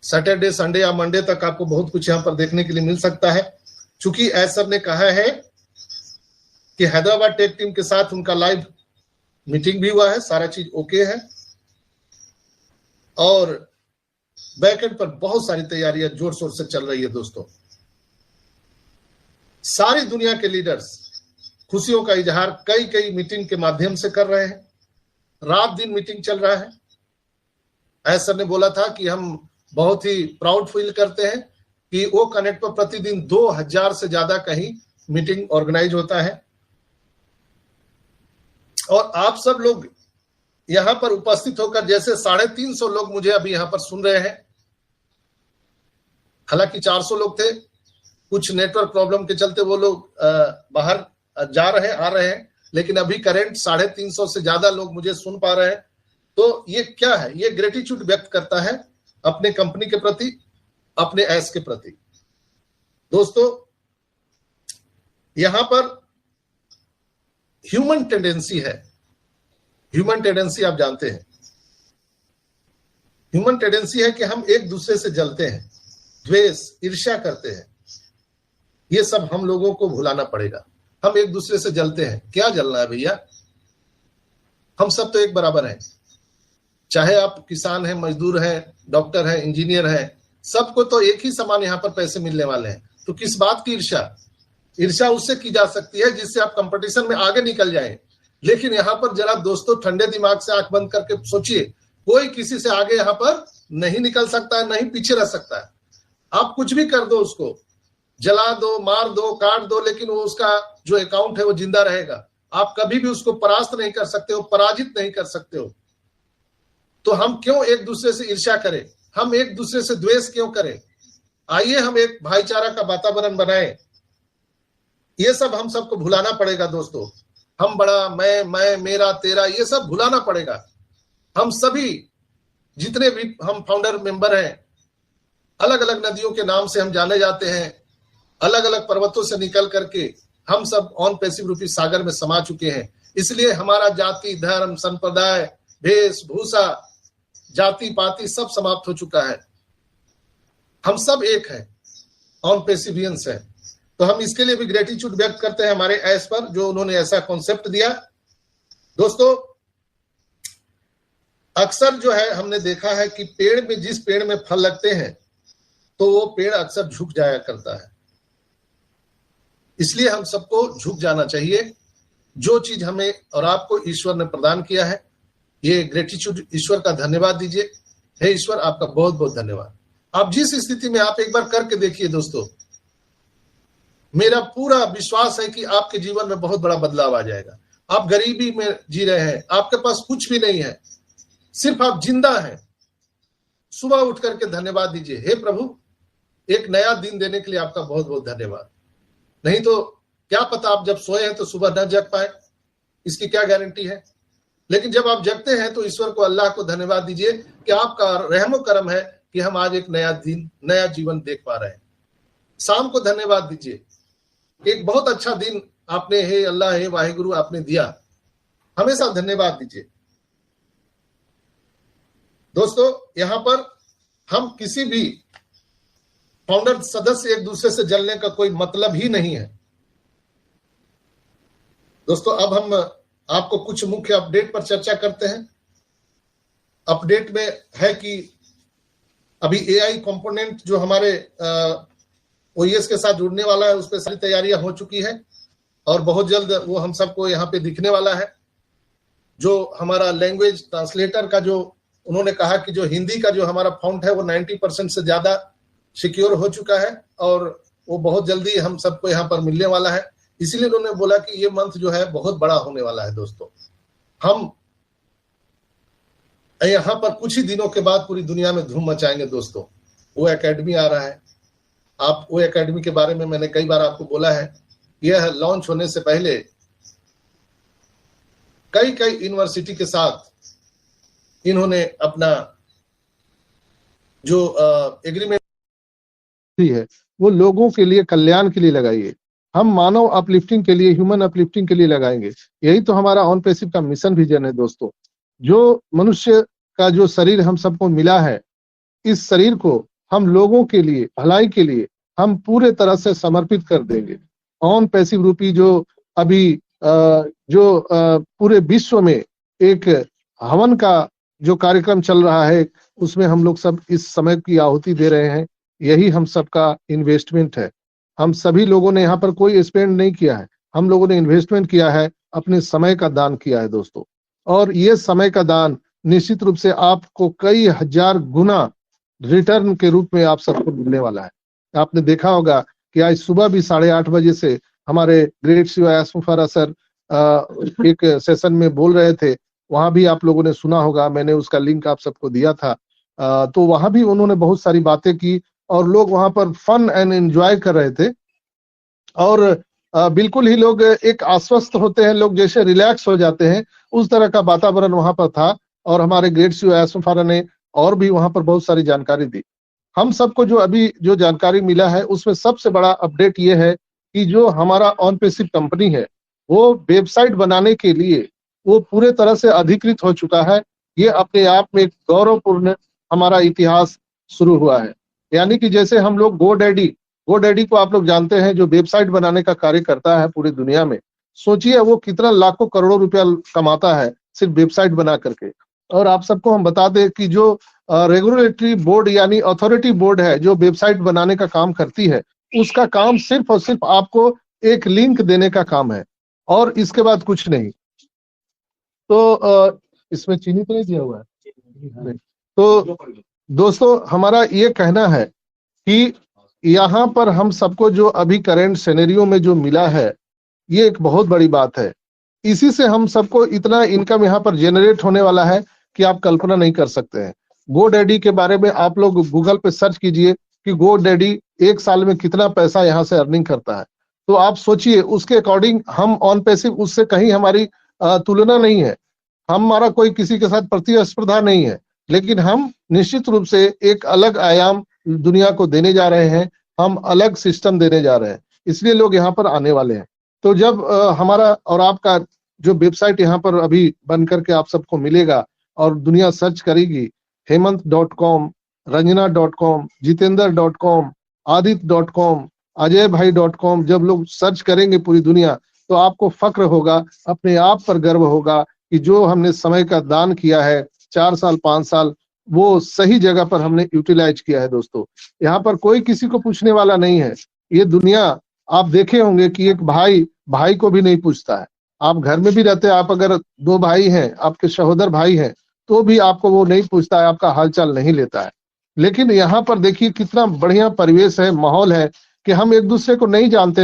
Saturday Sunday या Monday तक आपको बहुत कुछ यहाँ पर देखने के लिए मिल सकता है। चूंकि एज सर ने कहा है कि हैदराबाद टेक टीम के साथ उनका लाइव मीटिंग भी हुआ है, सारा चीज ओके है और बैकएंड पर बहुत सारी तैयारियां जोर शोर से चल रही है दोस्तों। सारी दुनिया के लीडर्स खुशियों का इजहार कई कई मीटिंग के माध्यम से कर रहे हैं, रात दिन मीटिंग चल रहा है। एस सर ने बोला था कि हम बहुत ही प्राउड फील करते हैं कि वो कनेक्ट पर प्रतिदिन 2000 से ज्यादा कहीं मीटिंग ऑर्गेनाइज होता है और आप सब लोग यहां पर उपस्थित होकर, जैसे 350 लोग मुझे अभी यहां पर सुन रहे हैं, हालांकि 400 लोग थे, कुछ नेटवर्क प्रॉब्लम के चलते वो लोग बाहर जा रहे हैं, आ रहे हैं, लेकिन अभी करंट 350 से ज्यादा लोग मुझे सुन पा रहे हैं। तो ये क्या है? ये ग्रेटिट्यूड व्यक्त करता है अपने कंपनी के प्रति, अपने एस के प्रति। दोस्तों यहां पर ह्यूमन टेंडेंसी है, ह्यूमन टेंडेंसी आप जानते हैं, ह्यूमन टेंडेंसी है कि हम एक दूसरे से जलते हैं, द्वेष, ईर्ष्या करते हैं। ये सब हम लोगों को भुलाना पड़ेगा। हम एक दूसरे से जलते हैं, क्या जलना है भैया? हम सब तो एक बराबर हैं, चाहे आप किसान हैं, मजदूर हैं, डॉक्टर हैं, इंजीनियर हैं, सबको तो एक ही समान यहाँ पर पैसे मिलने वाले हैं। तो किस बात की ईर्ष्या? ईर्ष्या उससे की जा सकती है जिससे आप कंपटीशन में आगे निकल जाएं। लेकिन यहाँ पर जरा दोस्तों ठंडे दिमाग से आंख बंद करके सोचिए, कोई किसी से आगे यहाँ पर नहीं निकल सकता है, नहीं पीछे रह सकता है। आप कुछ भी कर दो, उसको जला दो, मार दो, काट दो, लेकिन वो उसका जो अकाउंट है वो जिंदा रहेगा। आप कभी भी उसको परास्त नहीं कर सकते हो, पराजित नहीं कर सकते हो। तो हम क्यों एक दूसरे से ईर्ष्या करें? हम एक दूसरे से द्वेष क्यों करें? आइए हम एक भाईचारा का वातावरण बनाएं। ये सब हम सबको भुलाना पड़ेगा दोस्तों। हम बड़ा, मैं, मेरा, तेरा, ये सब भुलाना पड़ेगा। हम सभी जितने भी हम फाउंडर मेंबर हैं, अलग अलग नदियों के नाम से हम जाने जाते हैं, अलग अलग पर्वतों से निकल करके हम सब ऑन पैसिव रूपी सागर में समा चुके हैं। इसलिए हमारा जाति, धर्म, संप्रदाय, वेशभूषा, जाति पाति सब समाप्त हो चुका है। हम सब एक हैं, ऑन पेसिवियंस है। तो हम इसके लिए भी ग्रेटिट्यूड व्यक्त करते हैं हमारे एस पर, जो उन्होंने ऐसा कॉन्सेप्ट दिया। दोस्तों अक्सर जो है हमने देखा है कि पेड़ में, जिस पेड़ में फल लगते हैं तो वो पेड़ अक्सर झुक जाया करता है। इसलिए हम सबको झुक जाना चाहिए। जो चीज हमें और आपको ईश्वर ने प्रदान किया है, ये ग्रेटिट्यूड, ईश्वर का धन्यवाद दीजिए। हे ईश्वर, आपका बहुत बहुत धन्यवाद। आप जिस स्थिति में, आप एक बार करके देखिए दोस्तों, मेरा पूरा विश्वास है कि आपके जीवन में बहुत बड़ा बदलाव आ जाएगा। आप गरीबी में जी रहे हैं, आपके पास कुछ भी नहीं है, सिर्फ आप जिंदा हैं। सुबह उठ करके धन्यवाद दीजिए, हे प्रभु एक नया दिन देने के लिए आपका बहुत बहुत धन्यवाद। नहीं तो क्या पता आप जब सोए हैं तो सुबह न जग पाए, इसकी क्या गारंटी है? लेकिन जब आप जगते हैं तो ईश्वर को, अल्लाह को धन्यवाद दीजिए कि आपका रहमो करम है कि हम आज एक नया दिन, नया जीवन देख पा रहे हैं। शाम को धन्यवाद दीजिए, एक बहुत अच्छा दिन आपने, हे अल्लाह, हे वाहिगुरु, आपने दिया। हमेशा धन्यवाद दीजिए। दोस्तों यहां पर हम किसी भी फाउंडर सदस्य एक दूसरे से जलने का कोई मतलब ही नहीं है। दोस्तों अब हम आपको कुछ मुख्य अपडेट पर चर्चा करते हैं। अपडेट में है कि अभी एआई कंपोनेंट जो हमारे ओईएस के साथ जुड़ने वाला है, उस पर सारी तैयारियां हो चुकी है और बहुत जल्द वो हम सबको यहाँ पे दिखने वाला है। जो हमारा लैंग्वेज ट्रांसलेटर का, जो उन्होंने कहा कि जो हिंदी का जो हमारा फॉन्ट है वो 90% से ज्यादा सिक्योर हो चुका है और वो बहुत जल्दी हम सबको यहाँ पर मिलने वाला है। इसीलिए उन्होंने बोला कि ये मंथ जो है बहुत बड़ा होने वाला है। दोस्तों हम यहाँ पर कुछ ही दिनों के बाद पूरी दुनिया में धूम मचाएंगे। दोस्तों वो एकेडमी आ रहा है। आप वो एकेडमी के बारे में मैंने कई बार आपको बोला है। यह लॉन्च होने से पहले कई कई यूनिवर्सिटी के साथ इन्होंने अपना जो एग्रीमेंट है वो लोगों के लिए, कल्याण के लिए लगाइए। हम मानव अपलिफ्टिंग के लिए, ह्यूमन अपलिफ्टिंग के लिए लगाएंगे। यही तो हमारा ऑन पैसिव का मिशन विजन है। दोस्तों जो मनुष्य का जो शरीर हम सबको मिला है, इस शरीर को हम लोगों के लिए, भलाई के लिए हम पूरे तरह से समर्पित कर देंगे। ऑन पैसिव रूपी जो अभी पूरे विश्व में एक हवन का जो कार्यक्रम चल रहा है, उसमें हम लोग सब इस समय की आहुति दे रहे हैं। यही हम सबका इन्वेस्टमेंट है। हम सभी लोगों ने यहाँ पर कोई स्पेंड नहीं किया है, हम लोगों ने इन्वेस्टमेंट किया है, अपने समय का दान किया है दोस्तों। और ये समय का दान निश्चित रूप से आपको कई हजार गुना रिटर्न के रूप में आप सबको मिलने वाला है। आपने देखा होगा कि आज सुबह भी 8:30 बजे से हमारे ग्रेट शिवा सर एक सेशन में बोल रहे थे, वहां भी आप लोगों ने सुना होगा, मैंने उसका लिंक आप सबको दिया था। तो वहां भी उन्होंने बहुत सारी बातें की और लोग वहां पर फन एंड एंजॉय कर रहे थे। और बिल्कुल ही लोग एक आश्वस्त होते हैं, लोग जैसे रिलैक्स हो जाते हैं, उस तरह का वातावरण वहां पर था। और हमारे ग्रेट शिवा ने और भी वहां पर बहुत सारी जानकारी दी। हम सबको जो अभी जो जानकारी मिला है, उसमें सबसे बड़ा अपडेट ये है कि जो हमारा ऑन पैसिव कंपनी है, वो वेबसाइट बनाने के लिए वो पूरे तरह से अधिकृत हो चुका है। ये अपने आप में एक गौरवपूर्ण हमारा इतिहास शुरू हुआ है। यानी कि जैसे हम लोग गोडैडी को आप लोग जानते हैं, जो वेबसाइट बनाने का कार्य करता है पूरी दुनिया में। सोचिए वो कितना लाखों करोड़ों रुपया कमाता है सिर्फ वेबसाइट बना करके। और आप सबको हम बता दें कि जो रेगुलेटरी बोर्ड यानी अथॉरिटी बोर्ड है, जो वेबसाइट बनाने का काम करती है, उसका काम सिर्फ और सिर्फ आपको एक लिंक देने का काम है और इसके बाद कुछ नहीं। तो इसमें चीनी तो नहीं दिया हुआ है। तो दोस्तों, हमारा ये कहना है कि यहाँ पर हम सबको जो अभी करंट सिनेरियो में जो मिला है, ये एक बहुत बड़ी बात है। इसी से हम सबको इतना इनकम यहाँ पर जनरेट होने वाला है कि आप कल्पना नहीं कर सकते हैं। गोडैडी के बारे में आप लोग गूगल पे सर्च कीजिए कि गोडैडी एक साल में कितना पैसा यहाँ से अर्निंग करता है। तो आप सोचिए, उसके अकॉर्डिंग हम ऑन पैसिव उससे कहीं हमारी तुलना नहीं है, हमारा कोई किसी के साथ प्रतिस्पर्धा नहीं है, लेकिन हम निश्चित रूप से एक अलग आयाम दुनिया को देने जा रहे हैं, हम अलग सिस्टम देने जा रहे हैं, इसलिए लोग यहाँ पर आने वाले हैं। तो जब हमारा और आपका जो वेबसाइट यहाँ पर अभी बन करके आप सबको मिलेगा और दुनिया सर्च करेगी, हेमंत.com, रंजना.com, जितेंद्र.com, आदित्य.com, अजयभाई.com, जब लोग सर्च करेंगे पूरी दुनिया, तो आपको फक्र होगा, अपने आप पर गर्व होगा कि जो हमने समय का दान किया है 4 साल 5 साल, वो सही जगह पर हमने यूटिलाइज किया है। दोस्तों, यहाँ पर कोई किसी को पूछने वाला नहीं है। ये दुनिया आप देखे होंगे कि एक भाई भाई को भी नहीं पूछता है। आप घर में भी रहते हैं, आप अगर 2 भाई हैं, आपके सहोदर भाई हैं, तो भी आपको वो नहीं पूछता है, आपका हालचाल नहीं लेता है। लेकिन यहाँ पर देखिए कितना बढ़िया परिवेश है, माहौल है कि हम एक दूसरे को नहीं जानते।